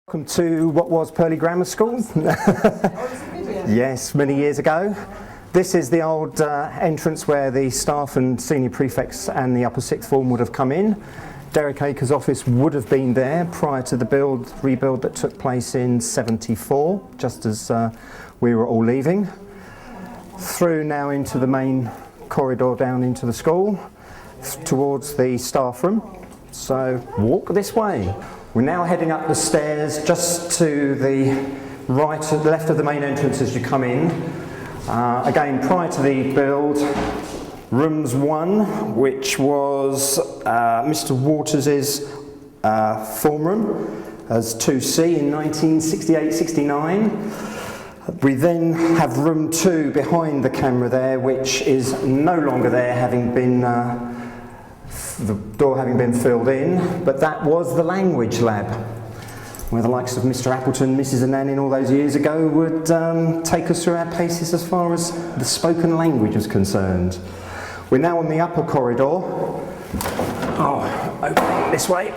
Welcome to what was Purley Grammar School. Yes, many years ago. This is the old entrance where the staff and senior prefects and the upper sixth form would have come in. Derek Acres' office would have been there prior to the rebuild that took place in '74, just as we were all leaving. Through now into the main corridor down into the school, towards the staff room. So walk this way. We're now heading up the stairs just to the left of the main entrance as you come in. Again, prior to the build, rooms 1, which was Mr. Waters' form room as 2C in 1968-69. We then have room 2 behind the camera there, which is no longer there, having been the door having been filled in, but that was the language lab, where the likes of Mr. Appleton, Mrs. Annan all those years ago would take us through our paces as far as the spoken language was concerned. We're now on the upper corridor. Opening this way.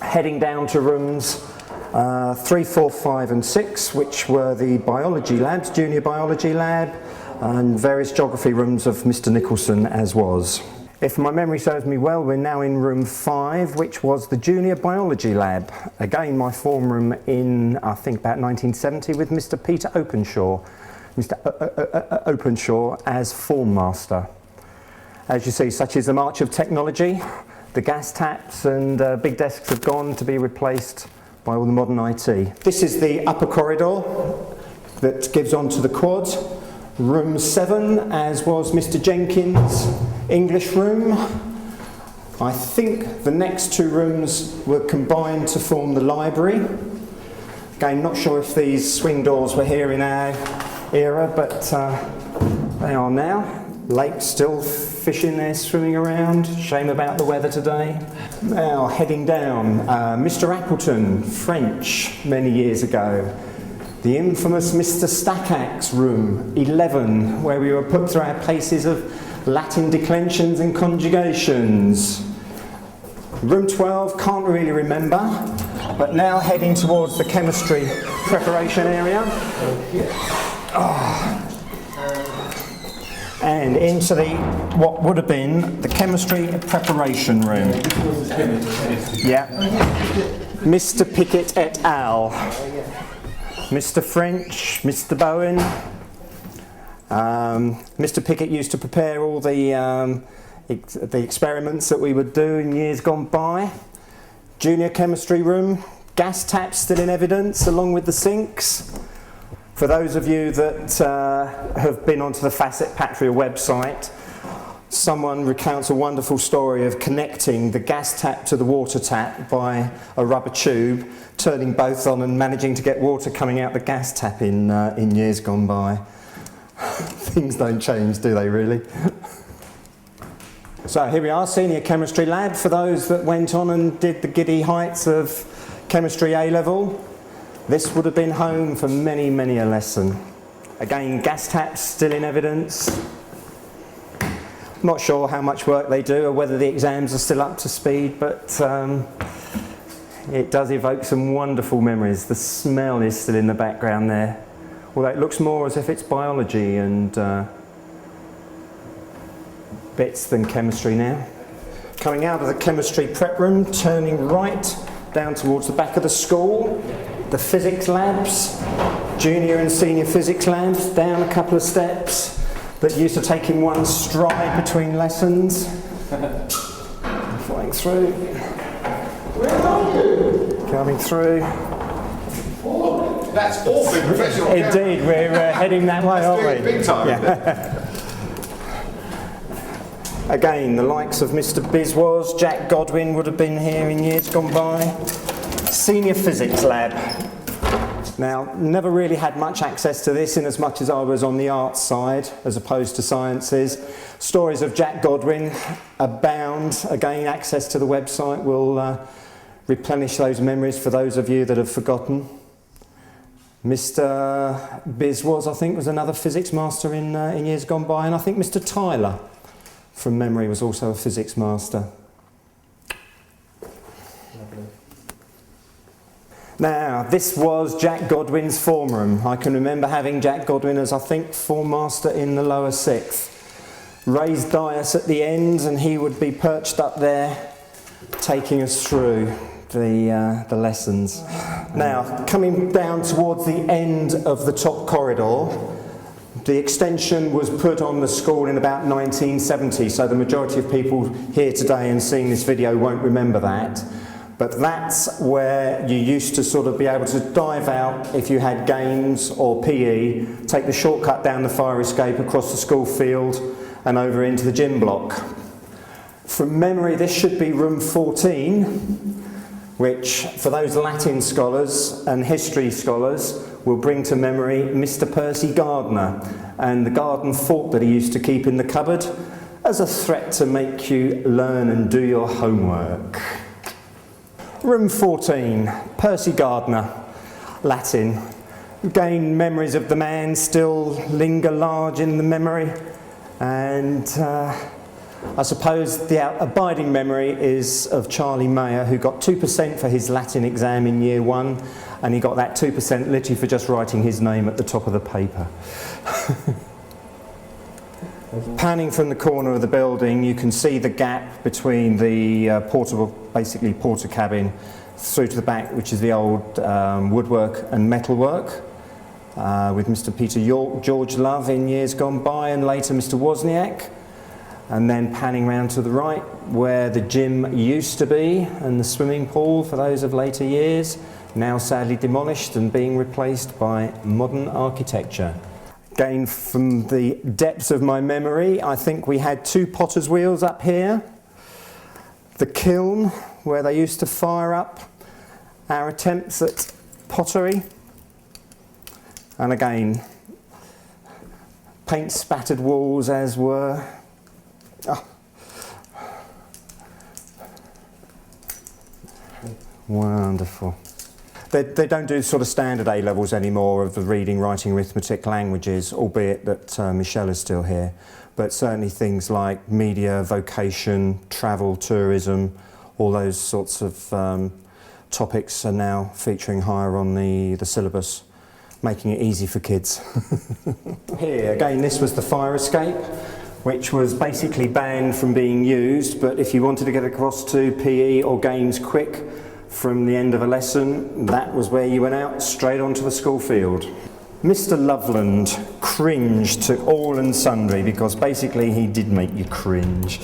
Heading down to rooms 3, 4, 5 and 6, which were the biology labs, junior biology lab, and various geography rooms of Mr. Nicholson as was. If my memory serves me well, we're now in room 5, which was the junior biology lab. Again, my form room in, I think, about 1970 with Mr. Peter Openshaw. Mr. Openshaw as form master. As you see, such is the march of technology. The gas taps and big desks have gone to be replaced by all the modern IT. This is the upper corridor that gives onto the quad. Room 7, as was Mr. Jenkins' English room. I think the next 2 rooms were combined to form the library. Again, not sure if these swing doors were here in our era, but they are now. Lake still fishing there, swimming around. Shame about the weather today. Now, heading down, Mr. Appleton, French, many years ago. The infamous Mr. Stackak's room, 11, where we were put through our paces of Latin declensions and conjugations. Room 12, can't really remember, but now heading towards the chemistry preparation area. And into what would have been the chemistry preparation room. Yeah. Mr. Pickett et al. Mr. French, Mr. Bowen. Mr. Pickett used to prepare all the experiments that we would do in years gone by. Junior chemistry room, gas taps still in evidence along with the sinks. For those of you that have been onto the Facet Patria website, someone recounts a wonderful story of connecting the gas tap to the water tap by a rubber tube, turning both on and managing to get water coming out the gas tap in years gone by. Things don't change, do they really? So here we are, senior chemistry lab, for those that went on and did the giddy heights of chemistry A-level. This would have been home for many, many a lesson. Again, gas taps still in evidence. Not sure how much work they do or whether the exams are still up to speed, but it does evoke some wonderful memories. The smell is still in the background there, although it looks more as if it's biology and bits than chemistry now. Coming out of the chemistry prep room, turning right down towards the back of the school, the physics labs, junior and senior physics labs, down a couple of steps. That used to take in one stride between lessons. Flying through. Where are you? Coming through. Oh, that's awfully professional. Indeed, we're heading that way, aren't we? Big time. Yeah. Again, the likes of Mr. Biswas, Jack Godwin would have been here in years gone by. Senior physics lab. Now, never really had much access to this in as much as I was on the arts side as opposed to sciences. Stories of Jack Godwin abound. Again, access to the website will replenish those memories for those of you that have forgotten. Mr. Biswas, I think, was another physics master in years gone by, and I think Mr. Tyler, from memory, was also a physics master. Now, this was Jack Godwin's form room. I can remember having Jack Godwin as, I think, form master in the lower sixth. Raised dais at the ends, and he would be perched up there taking us through the lessons. Now, coming down towards the end of the top corridor, the extension was put on the school in about 1970, so the majority of people here today and seeing this video won't remember that. But that's where you used to sort of be able to dive out if you had games or PE, take the shortcut down the fire escape across the school field and over into the gym block. From memory, this should be room 14, which for those Latin scholars and history scholars will bring to memory Mr. Percy Gardner and the garden fort that he used to keep in the cupboard as a threat to make you learn and do your homework. Room 14, Percy Gardner, Latin. Again, memories of the man still linger large in the memory, and I suppose the abiding memory is of Charlie Mayer, who got 2% for his Latin exam in year 1, and he got that 2% literally for just writing his name at the top of the paper. Panning from the corner of the building, you can see the gap between the basically porter cabin through to the back, which is the old woodwork and metalwork, with Mr. Peter George Love in years gone by, and later Mr. Wozniak. And then panning round to the right, where the gym used to be, and the swimming pool for those of later years, now sadly demolished and being replaced by modern architecture. Again, from the depths of my memory, I think we had 2 potter's wheels up here, the kiln where they used to fire up our attempts at pottery, and again, paint spattered walls as were. Oh. Wonderful. They don't do sort of standard A levels anymore of the reading, writing, arithmetic, languages, albeit that Michelle is still here. But certainly things like media, vocation, travel, tourism, all those sorts of topics are now featuring higher on the syllabus, making it easy for kids. Here, again, this was the fire escape, which was basically banned from being used, but if you wanted to get across to PE or games quick from the end of a lesson, that was where you went out, straight onto the school field. Mr. Loveland cringed to all and sundry, because basically he did make you cringe.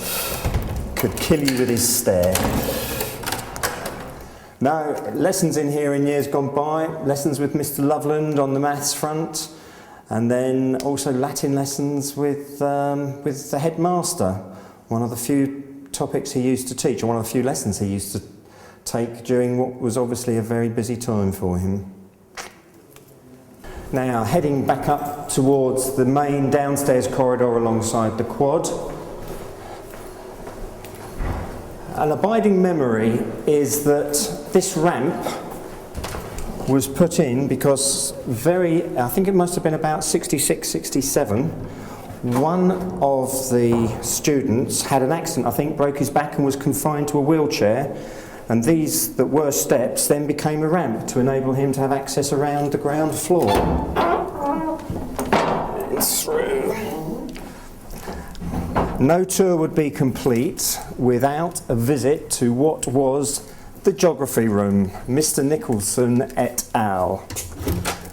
Could kill you with his stare. Now, lessons in here in years gone by, lessons with Mr. Loveland on the maths front, and then also Latin lessons with the headmaster, one of the few topics he used to teach, or one of the few lessons he used to take during what was obviously a very busy time for him. Now, heading back up towards the main downstairs corridor alongside the quad. An abiding memory is that this ramp was put in because I think it must have been about 66, 67, one of the students had an accident, I think broke his back and was confined to a wheelchair, and these that were steps then became a ramp to enable him to have access around the ground floor. And through. No tour would be complete without a visit to what was the geography room, Mr. Nicholson et al.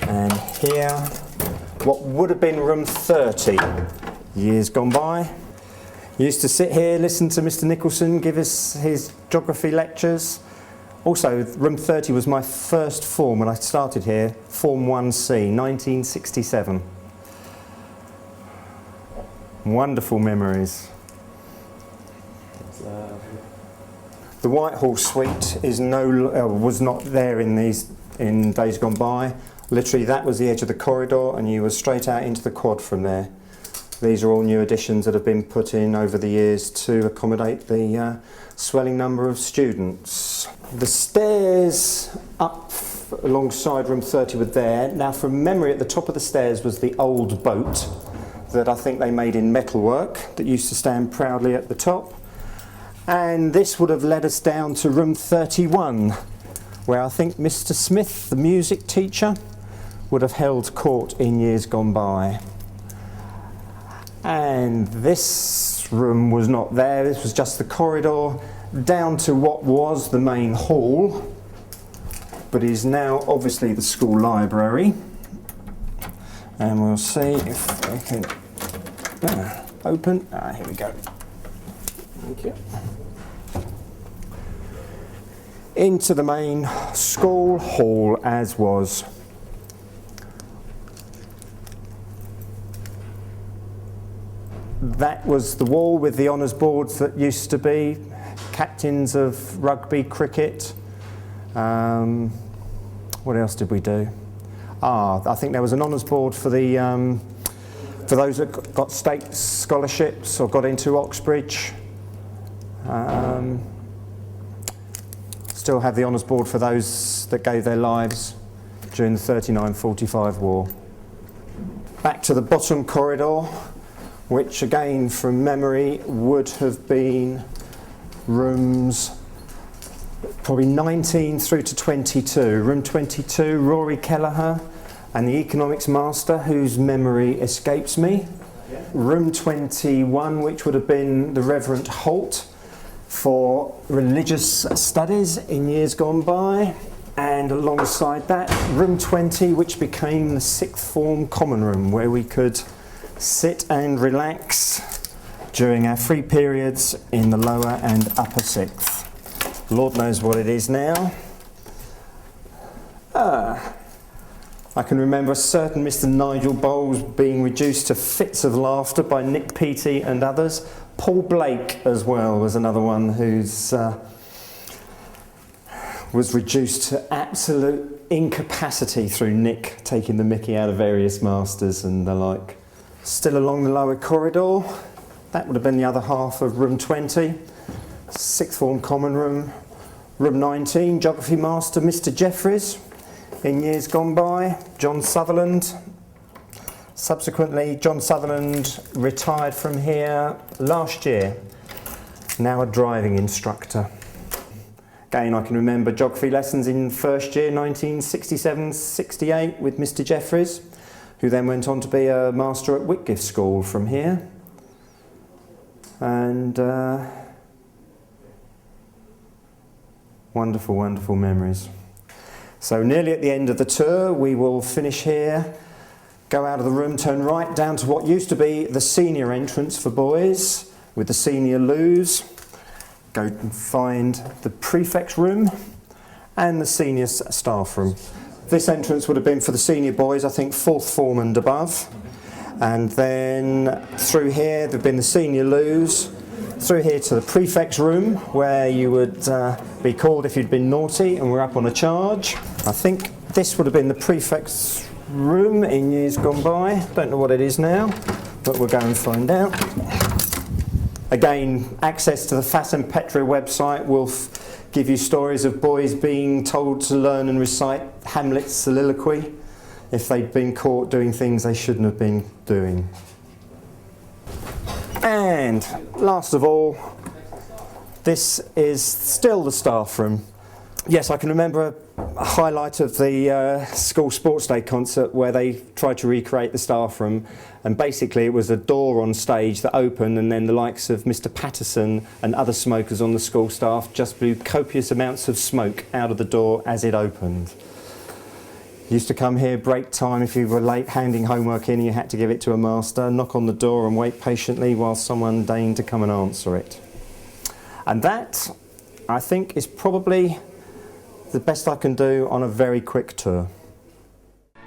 And here, what would have been room 30 years gone by. Used to sit here, listen to Mr. Nicholson give us his geography lectures. Also, room 30 was my first form when I started here, Form 1C, 1967. Wonderful memories. The Whitehall suite is was not there in days gone by. Literally, that was the edge of the corridor, and you were straight out into the quad from there. These are all new additions that have been put in over the years to accommodate the swelling number of students. The stairs up alongside room 30 were there. Now, from memory, at the top of the stairs was the old boat that I think they made in metalwork that used to stand proudly at the top. And this would have led us down to room 31, where I think Mr. Smith, the music teacher, would have held court in years gone by. And this room was not there, this was just the corridor down to what was the main hall, but is now obviously the school library. And we'll see if I can open. Here we go. Thank you. Into the main school hall as was. That was the wall with the honours boards that used to be, captains of rugby, cricket. What else did we do? I think there was an honours board for the for those that got state scholarships or got into Oxbridge. Still have the honours board for those that gave their lives during the 39-45 war. Back to the bottom corridor, which again from memory would have been rooms probably 19 through to 22. Room 22, Rory Kelleher and the economics master, whose memory escapes me. Yeah. Room 21, which would have been the Reverend Holt for religious studies in years gone by. And alongside that, room 20, which became the sixth form common room, where we could sit and relax during our free periods in the lower and upper sixth. Lord knows what it is now. I can remember a certain Mr. Nigel Bowles being reduced to fits of laughter by Nick Peaty and others. Paul Blake as well was another one who's was reduced to absolute incapacity through Nick taking the mickey out of various masters and the like. Still along the lower corridor, that would have been the other half of room 20, sixth form common room. Room 19, geography master Mr. Jeffries in years gone by, John Sutherland. Subsequently, John Sutherland retired from here last year, now a driving instructor. Again, I can remember geography lessons in first year, 1967-68, with Mr. Jeffries, who then went on to be a master at Whitgift School from here. And wonderful, wonderful memories. So nearly at the end of the tour, we will finish here, go out of the room, turn right down to what used to be the senior entrance for boys, with the senior loos. Go and find the prefect's room and the senior staff room. This entrance would have been for the senior boys, I think fourth form and above. And then through here, there'd been the senior loos, through here to the prefect's room, where you would be called if you'd been naughty and were up on a charge. I think this would have been the prefect's room in years gone by. Don't know what it is now, but we'll go and find out. Again, access to the Fat and Petra website will give you stories of boys being told to learn and recite Hamlet's soliloquy if they'd been caught doing things they shouldn't have been doing. And last of all, this is still the staff room. Yes, I can remember a highlight of the school sports day concert where they tried to recreate the staff room, and basically it was a door on stage that opened, and then the likes of Mr. Patterson and other smokers on the school staff just blew copious amounts of smoke out of the door as it opened. Used to come here break time if you were late handing homework in, you had to give it to a master, knock on the door and wait patiently while someone deigned to come and answer it. And that, I think, is probably the best I can do on a very quick tour.